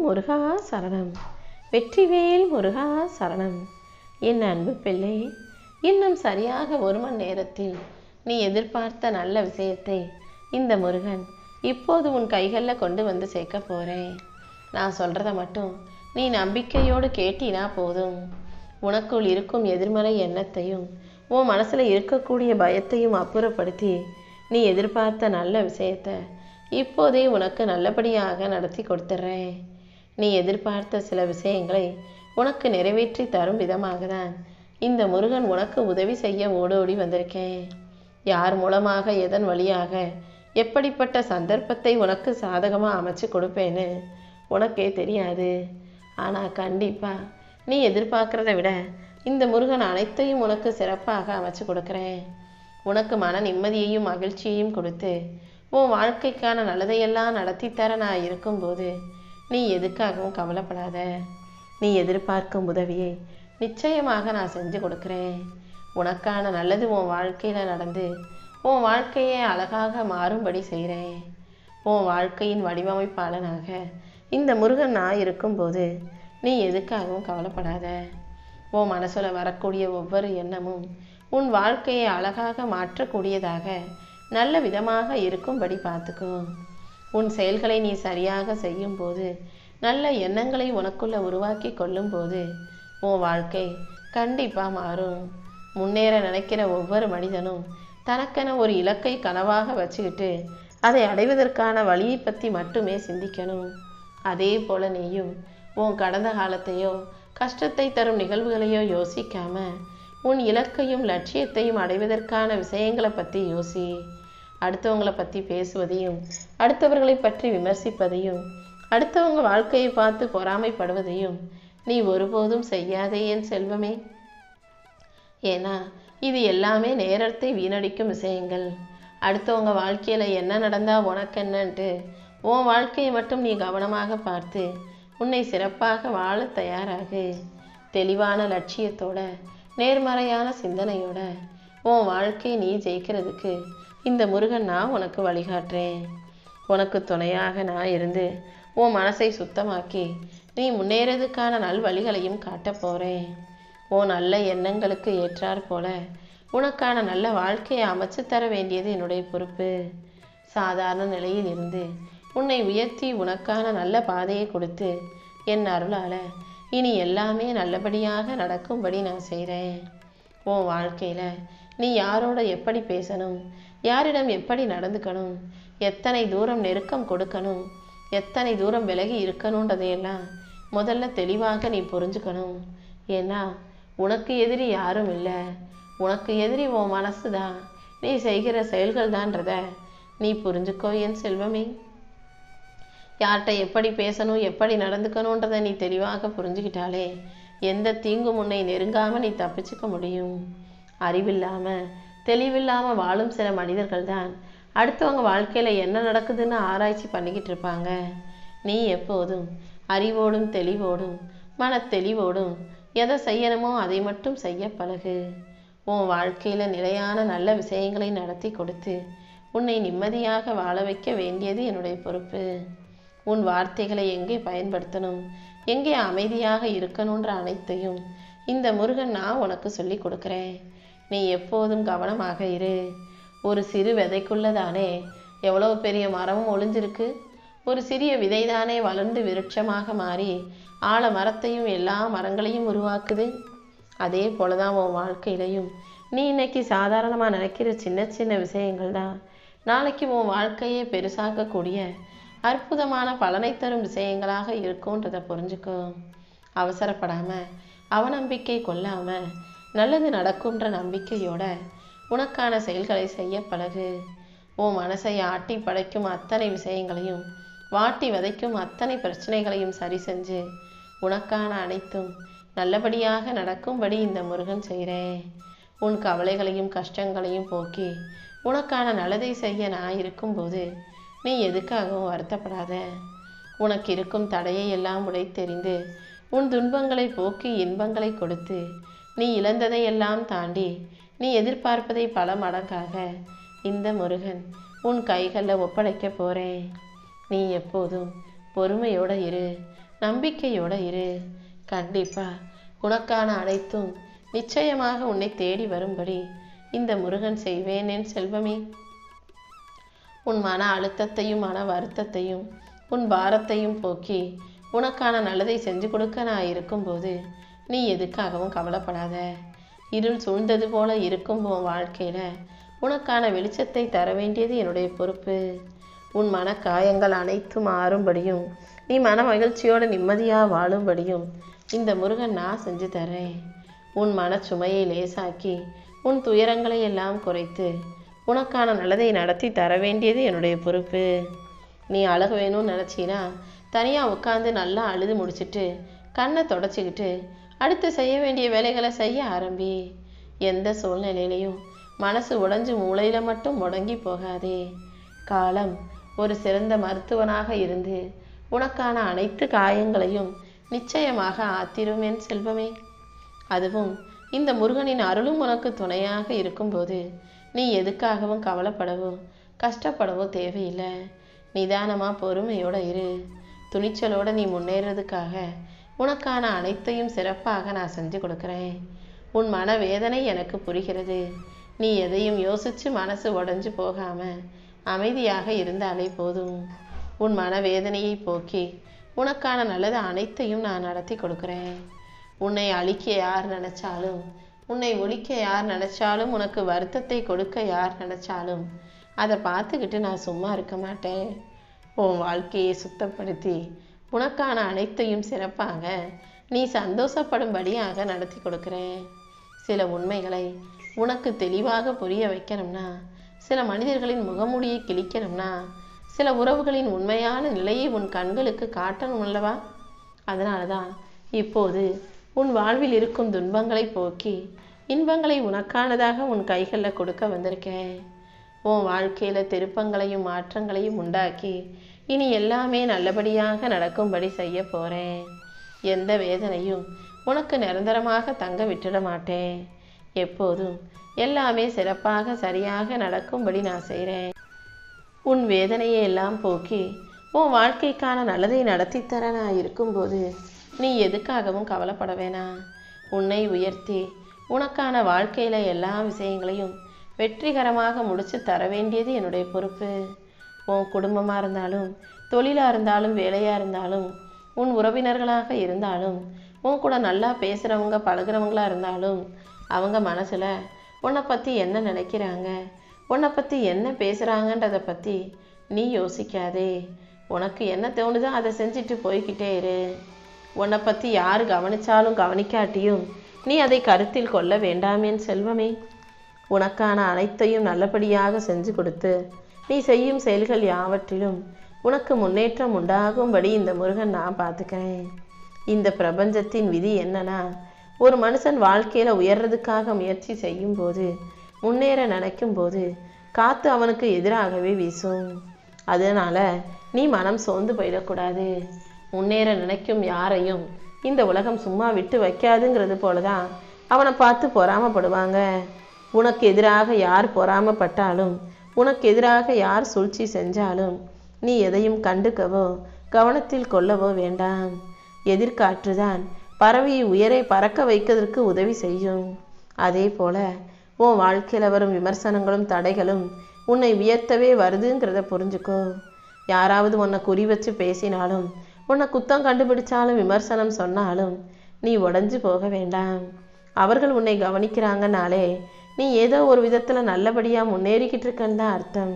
முருகா சரணம். வெற்றிவேல் முருகா சரணம். என் அன்பு பிள்ளை, இன்னும் சரியாக 1 மணி நேரத்தில் நீ எதிர்பார்த்த நல்ல விஷயத்தை இந்த முருகன் இப்போது உன் கைகளில் கொண்டு வந்து சேர்க்க போகிறேன். நான் சொல்கிறத மட்டும் நீ நம்பிக்கையோடு கேட்டினா போதும். உனக்குள் இருக்கும் எதிர்மறை எண்ணத்தையும் உன் மனசில் இருக்கக்கூடிய பயத்தையும் அப்புறப்படுத்தி நீ எதிர்பார்த்த நல்ல விஷயத்தை இப்போதே உனக்கு நல்லபடியாக நடத்தி கொடுத்துட்றேன். நீ எதிர்பார்த்த சில விஷயங்களை உனக்கு நிறைவேற்றி தரும் விதமாக தான் இந்த முருகன் உனக்கு உதவி செய்ய ஓடோடி வந்திருக்கேன். யார் மூலமாக, எதன் வழியாக, எப்படிப்பட்ட சந்தர்ப்பத்தை உனக்கு சாதகமாக அமைச்சு கொடுப்பேன்னு உனக்கே தெரியாது. ஆனால் கண்டிப்பாக நீ எதிர்பார்க்குறத விட இந்த முருகன் அனைத்தையும் உனக்கு சிறப்பாக அமைச்சு கொடுக்குறேன். உனக்கு மன நிம்மதியையும் மகிழ்ச்சியையும் கொடுத்து உன் வாழ்க்கைக்கான நல்லதையெல்லாம் நடத்தித்தர நான் இருக்கும்போது நீ எதுக்காகவும் கவலைப்படாத. நீ எதிர்பார்க்கும் உதவியை நிச்சயமாக நான் செஞ்சு கொடுக்குறேன். உனக்கான நல்லது உன் வாழ்க்கையில் நடந்து உன் வாழ்க்கையை அழகாக மாறும்படி செய்கிறேன். உன் வாழ்க்கையின் வடிவமைப்பாளனாக இந்த முருகன் நான் இருக்கும்போது நீ எதுக்காகவும் கவலைப்படாத. உன் மனசில் வரக்கூடிய ஒவ்வொரு எண்ணமும் உன் வாழ்க்கையை அழகாக மாற்றக்கூடியதாக நல்ல விதமாக இருக்கும்படி பார்த்துக்கோ. உன் செயல்களை நீ சரியாக செய்யும்போது, நல்ல எண்ணங்களை உனக்குள்ள உருவாக்கி கொள்ளும்போது உன் வாழ்க்கை கண்டிப்பாக மாறும். முன்னேற நினைக்கிற ஒவ்வொரு மனிதனும் தனக்கென ஒரு இலக்கை கனவாக வச்சுக்கிட்டு அதை அடைவதற்கான வழியை பற்றி மட்டுமே சிந்திக்கணும். அதே போல நீயும் உன் கடந்த காலத்தையோ கஷ்டத்தை தரும் நிகழ்வுகளையோ யோசிக்காம உன் இலக்கையும் லட்சியத்தையும் அடைவதற்கான விஷயங்களை பற்றி யோசி. அடுத்தவங்களை பற்றி பேசுவதையும், அடுத்தவர்களை பற்றி விமர்சிப்பதையும், அடுத்தவங்க வாழ்க்கையை பார்த்து பொறாமைப்படுவதையும் நீ ஒருபோதும் செய்யாதே என் செல்வமே. ஏன்னா இது எல்லாமே நேரத்தை வீணடிக்கும் விஷயங்கள். அடுத்தவங்க வாழ்க்கையில் என்ன நடந்தால் உனக்கு என்னன்ட்டு உன் வாழ்க்கையை மட்டும் நீ கவனமாக பார்த்து உன்னை சிறப்பாக வாழ தயாராகு. தெளிவான லட்சியத்தோட, நேர்மறையான சிந்தனையோட உன் வாழ்க்கையை நீ ஜெயிக்கிறதுக்கு இந்த முருகன் நான் உனக்கு வழிகாட்டுறேன். உனக்கு துணையாக நான் இருந்து உன் மனசை சுத்தமாக்கி நீ முன்னேறதுக்கான நல் வழிகளையும் காட்டப் போகிறேன். உன் நல்ல எண்ணங்களுக்கு ஏற்றாற் போல உனக்கான நல்ல வாழ்க்கையை அமைச்சு தர வேண்டியது என்னுடைய பொறுப்பு. சாதாரண நிலையில் இருந்து உன்னை உயர்த்தி உனக்கான நல்ல பாதையை கொடுத்து என் அருளால் இனி எல்லாமே நல்லபடியாக நடக்கும்படி நான் செய்கிறேன். உன் வாழ்க்கையில் நீ யாரோட எப்படி பேசணும், யாரிடம் எப்படி நடந்துக்கணும், எத்தனை தூரம் நெருக்கம் கொடுக்கணும், எத்தனை தூரம் விலகி இருக்கணுன்றதையெல்லாம் முதல்ல தெளிவாக நீ புரிஞ்சுக்கணும். ஏன்னா உனக்கு எதிரி யாரும் இல்லை. உனக்கு எதிரி உன் மனசு தான், நீ செய்கிற செயல்கள் தான்றத நீ புரிஞ்சுக்கோ என் செல்வமே. யார்கிட்ட எப்படி பேசணும், எப்படி நடந்துக்கணுன்றதை நீ தெளிவாக புரிஞ்சுக்கிட்டாலே எந்த தீங்கும் உன்னை நெருங்காமல் நீ தப்பிச்சுக்க முடியும். அறிவில்லாமல் தெளிவில்லாமல் வாழும் சில மனிதர்கள் தான் அடுத்தவங்க வாழ்க்கையில் என்ன நடக்குதுன்னு ஆராய்ச்சி பண்ணிக்கிட்டு இருப்பாங்க. நீ எப்போதும் அறிவோடும் தெளிவோடும் மன தெளிவோடும் எதை செய்யணுமோ அதை மட்டும் செய்ய பழகு. உன் வாழ்க்கையில் நிலையான நல்ல விஷயங்களை நடத்தி கொடுத்து உன்னை நிம்மதியாக வாழ வைக்க வேண்டியது என்னுடைய பொறுப்பு. உன் வார்த்தைகளை எங்கே பயன்படுத்தணும், எங்கே அமைதியாக இருக்கணுன்ற அனைத்தையும் இந்த முருகன் நான் உனக்கு சொல்லி கொடுக்குறேன். நீ எப்போதும் கவனமாக இரு. ஒரு சிறு விதைக்குள்ளதானே எவ்வளோ பெரிய மரமும் ஒளிஞ்சிருக்கு. ஒரு சிறிய விதைதானே வளர்ந்து விருட்சமாக மாறி ஆழ மரத்தையும் எல்லா மரங்களையும் உருவாக்குது. அதே போலதான் உன் வாழ்க்கையிலையும் நீ இன்னைக்கு சாதாரணமாக நினைக்கிற சின்ன சின்ன விஷயங்கள் தான் நாளைக்கு உன் வாழ்க்கையை பெருசாக்கக்கூடிய அற்புதமான பலனை தரும் விஷயங்களாக இருக்கும்ன்றதை புரிஞ்சுக்கோ. அவசரப்படாமல், அவநம்பிக்கை கொள்ளாமல், நல்லது நடக்கும்ன்ற நம்பிக்கையோட உனக்கான செயல்களை செய்ய பழகு. உன் மனசை ஆட்டி படைக்கும் அத்தனை விஷயங்களையும், வாட்டி வதைக்கும் அத்தனை பிரச்சனைகளையும் சரி செஞ்சு உனக்கான அனைத்தும் நல்லபடியாக நடக்கும்படி இந்த முருகன் செய்கிறேன். உன் கவலைகளையும் கஷ்டங்களையும் போக்கி உனக்கான நல்லதை செய்ய நான் இருக்கும்போது நீ எதுக்காகவும் வருத்தப்படாத. உனக்கு இருக்கும் தடையை எல்லாம் உடைத்தெறிந்து உன் துன்பங்களை போக்கி இன்பங்களை கொடுத்து நீ இழந்ததை எல்லாம் தாண்டி நீ எதிர்பார்ப்பதை பல மடங்காக இந்த முருகன் உன் கைகளில் ஒப்படைக்க போகிறேன். நீ எப்போதும் பொறுமையோடு இரு. நம்பிக்கையோட இரு. கண்டிப்பா உனக்கான அனைத்தும் நிச்சயமாக உன்னை தேடி வரும்படி இந்த முருகன் செய்வேன் என் செல்வமே. உன் மன அழுத்தத்தையும் மன வருத்தத்தையும் உன் பாரத்தையும் போக்கி உனக்கான நல்லதை செஞ்சு கொடுக்க நான் இருக்கும்போது நீ எதுக்காகவும் கவலைப்படாத. இருள் சூழ்ந்தது போல இருக்கும் உன் வாழ்க்கையில உனக்கான வெளிச்சத்தை தர வேண்டியது என்னுடைய பொறுப்பு. உன் மன காயங்கள் அனைத்தும் மாறும்படியும் நீ மன மகிழ்ச்சியோடு நிம்மதியாக வாழும்படியும் இந்த முருகன் நான் செஞ்சு தரேன். உன் மனச்சுமையை லேசாக்கி உன் துயரங்களை எல்லாம் குறைத்து உனக்கான நல்லதை நடத்தி தர வேண்டியது என்னுடைய பொறுப்பு. நீ அழகு வேணும்னு நினச்சினா தனியாக உட்காந்து நல்லா அழுது முடிச்சுட்டு கண்ணை தொடச்சிக்கிட்டு அடுத்து செய்ய வேண்டிய வேலைகளை செய்ய ஆரம்பி. எந்த சூழ்நிலையிலையும் மனசு உடைஞ்சு மூளையில் மட்டும் முடங்கி போகாதே. காலம் ஒரு சிறந்த மருத்துவனாக இருந்து உனக்கான அனைத்து காயங்களையும் நிச்சயமாக ஆத்திரும் என் செல்வமே. அதுவும் இந்த முருகனின் அருளும் உனக்கு துணையாக இருக்கும்போது நீ எதுக்காகவும் கவலைப்படவோ கஷ்டப்படவோ தேவையில்லை. நிதானமாக பொறுமையோடு இரு. துணிச்சலோடு நீ முன்னேறதுக்காக உனக்கான அனைத்தையும் சிறப்பாக நான் செஞ்சு கொடுக்குறேன். உன் மன வேதனை எனக்கு புரிகிறது. நீ எதையும் யோசித்து மனசு உடஞ்சு போகாமல் அமைதியாக இருந்தாலே போதும். உன் மனவேதனையை போக்கி உனக்கான நல்லது அனைத்தையும் நான் நடத்தி கொடுக்குறேன். உன்னை அழிக்க யார் நினச்சாலும் உன்னை ஒழிக்க யார் நினச்சாலும் உனக்கு வருத்தத்தை கொடுக்க யார் நினச்சாலும் அதை பார்த்துக்கிட்டு நான் சும்மா இருக்க மாட்டேன். உன் வாழ்க்கையை சுத்தப்படுத்தி உனக்கான அனைத்தையும் சிறப்பாக நீ சந்தோஷப்படும்படியாக நடத்தி கொடுக்குறேன். சில உண்மைகளை உனக்கு தெளிவாக புரிய வைக்கணும்னா, சில மனிதர்களின் முகமூடியை கிழிக்கணும்னா, சில உறவுகளின் உண்மையான நிலையை உன் கண்களுக்கு காட்டணும் அல்லவா? அதனால தான் இப்போது உன் வாழ்வில் இருக்கும் துன்பங்களை போக்கி இன்பங்களை உனக்கானதாக உன் கைகளில் கொடுக்க வந்திருக்கேன். உன் வாழ்க்கையில் திருப்பங்களையும் மாற்றங்களையும் உண்டாக்கி இனி எல்லாமே நல்லபடியாக நடக்கும்படி செய்ய போகிறேன். எந்த வேதனையும் உனக்கு நிரந்தரமாக தங்க விட்டுட மாட்டேன். எப்போதும் எல்லாமே சிறப்பாக சரியாக நடக்கும்படி நான் செய்கிறேன். உன் வேதனையை எல்லாம் போக்கி உன் வாழ்க்கைக்கான நல்லதை நடத்தித்தர நான் இருக்கும்போது நீ எதுக்காகவும் கவலைப்பட வேணாம். உன்னை உயர்த்தி உனக்கான வாழ்க்கையில் எல்லா விஷயங்களையும் வெற்றிகரமாக முடித்து தர வேண்டியது என்னுடைய பொறுப்பு. உன் குடும்பமாக இருந்தாலும் தொழிலாக இருந்தாலும் வேலையாக இருந்தாலும் உன் உறவினர்களாக இருந்தாலும் உன் கூட நல்லா பேசுகிறவங்க பழகிறவங்களாக இருந்தாலும் அவங்க மனசில் உன்னை பற்றி என்ன நினைக்கிறாங்க, உன்னை பற்றி என்ன பேசுகிறாங்கன்றதை பற்றி நீ யோசிக்காதே. உனக்கு என்ன தோணுதோ அதை செஞ்சுட்டு போய்கிட்டே இரு. உன்னை பற்றி யார் கவனித்தாலும் கவனிக்காட்டியும் நீ அதை கருத்தில் கொள்ள வேண்டாமேன் செல்வமே. உனக்கான அனைத்தையும் நல்லபடியாக செஞ்சு கொடுத்து நீ செய்யும் செயல்கள் யாவற்றிலும் உனக்கு முன்னேற்றம் உண்டாகும்படி இந்த முருகன் நான் பார்த்துக்கிறேன். இந்த பிரபஞ்சத்தின் விதி என்னன்னா, ஒரு மனுஷன் வாழ்க்கையில் உயர்றதுக்காக முயற்சி செய்யும் போது முன்னேற நினைக்கும் போது காற்று அவனுக்கு எதிராகவே வீசும். அதனால் நீ மனம் சோர்ந்து போயிடக்கூடாது. முன்னேற நினைக்கும் யாரையும் இந்த உலகம் சும்மா விட்டு வைக்காதுங்கிறது போல தான் அவனை பார்த்து பொறாமப்படுவாங்க. உனக்கு எதிராக யார் பொறாமப்பட்டாலும் உனக்கு எதிராக யார் சூழ்ச்சி செஞ்சாலும் நீ எதையும் கண்டுக்கவோ கவனத்தில் கொள்ளவோ வேண்டாம். எதிர்காற்றுதான் பறவையை உயரை பறக்க வைக்கிறதுக்கு உதவி செய்யும். அதே போல உன் வாழ்க்கையில் வரும் விமர்சனங்களும் தடைகளும் உன்னை உயர்த்தவே வருதுங்கிறத புரிஞ்சுக்கோ. யாராவது உன்னை குறி வச்சு பேசினாலும் உன்னை குத்தம் கண்டுபிடிச்சாலும் விமர்சனம் சொன்னாலும் நீ உடஞ்சு போக வேண்டாம். அவர்கள் உன்னை கவனிக்கிறாங்கனாலே நீ ஏதோ ஒரு விதத்தில் நல்லபடியாக முன்னேறிக்கிட்டு இருக்கன்னு தான் அர்த்தம்.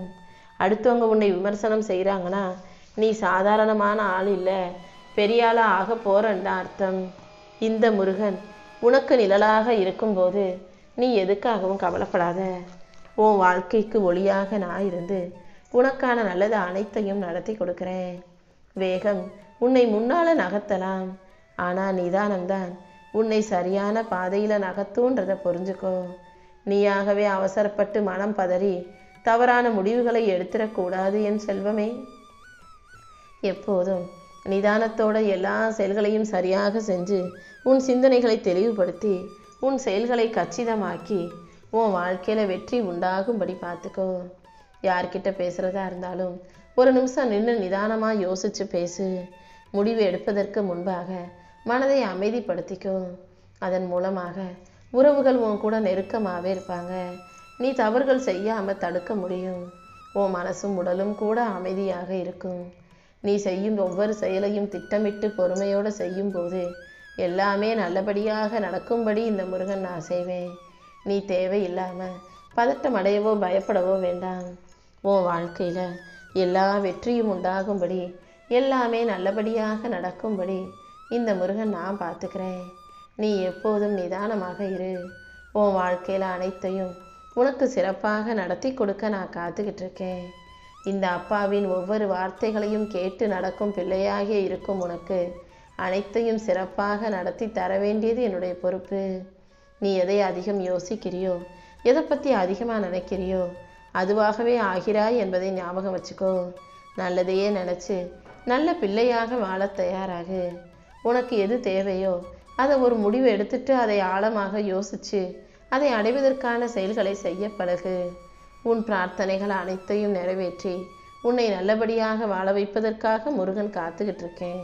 அடுத்தவங்க உன்னை விமர்சனம் செய்கிறாங்கன்னா நீ சாதாரணமான ஆள் இல்லை, பெரிய ஆளாக ஆக போகிறன்னு தான் அர்த்தம். இந்த முருகன் உனக்கு நிழலாக இருக்கும்போது நீ எதுக்காகவும் கவலைப்படாத. உன் வாழ்க்கைக்கு ஒளியாக நான் இருந்து உனக்கான நல்லது அனைத்தையும் நடத்தி கொடுக்குறேன். வேகம் உன்னை முன்னால் நகர்த்தலாம், ஆனால் நிதானம்தான் உன்னை சரியான பாதையில் நகர்த்துன்றதை புரிஞ்சுக்கோ. நீயாகவே அவசரப்பட்டு மனம் பதறி தவறான முடிவுகளை எடுத்துடக்கூடாது என் செல்வமே. எப்போதும் நிதானத்தோட எல்லா செயல்களையும் சரியாக செஞ்சு உன் சிந்தனைகளை தெளிவுபடுத்தி உன் செயல்களை கச்சிதமாக்கி உன் வாழ்க்கையில் வெற்றி உண்டாகும்படி பார்த்துக்கோ. யார்கிட்ட பேசுகிறதா இருந்தாலும் ஒரு நிமிஷம் நின்று நிதானமாக யோசித்து பேசு. முடிவு எடுப்பதற்கு முன்பாக மனதை அமைதிப்படுத்திக்கோ. அதன் மூலமாக உறவுகள் உன் கூட நெருக்கமாகவே இருப்பாங்க. நீ தவறுகள் செய்யாமல் தடுக்க முடியும். உன் மனசும் உடலும் கூட அமைதியாக இருக்கும். நீ செய்யும் ஒவ்வொரு செயலையும் திட்டமிட்டு பொறுமையோடு செய்யும் போது எல்லாமே நல்லபடியாக நடக்கும்படி இந்த முருகன் நான் செய்வேன். நீ தேவையில்லாமல் பதட்டம் அடையவோ பயப்படவோ வேண்டாம். உன் வாழ்க்கையில் எல்லா வெற்றியும் உண்டாகும்படி எல்லாமே நல்லபடியாக நடக்கும்படி இந்த முருகன் நான் பார்த்துக்கிறேன். நீ எப்போதும் நிதானமாக இரு. உன் வாழ்க்கையில் அனைத்தையும் உனக்கு சிறப்பாக நடத்தி கொடுக்க நான் காத்துக்கிட்டு இருக்கேன். இந்த அப்பாவின் ஒவ்வொரு வார்த்தைகளையும் கேட்டு நடக்கும் பிள்ளையாகிய இருக்கும் உனக்கு அனைத்தையும் சிறப்பாக நடத்தி தர வேண்டியது என்னுடைய பொறுப்பு. நீ எதை அதிகம் யோசிக்கிறியோ, எதை பற்றி அதிகமாக நினைக்கிறியோ அதுவாகவே ஆகிறாய் என்பதை ஞாபகம் வச்சுக்கோ. நல்லதையே நினச்சி நல்ல பிள்ளையாக வாழ தயாராகு. உனக்கு எது தேவையோ அதை ஒரு முடிவு எடுத்துட்டு அதை ஆழமாக யோசித்து அதை அடைவதற்கான செயல்களை செய்ய பழகு. உன் பிரார்த்தனைகள் அனைத்தையும் நிறைவேற்றி உன்னை நல்லபடியாக வாழ வைப்பதற்காக முருகன் காத்துக்கிட்டு இருக்கேன்.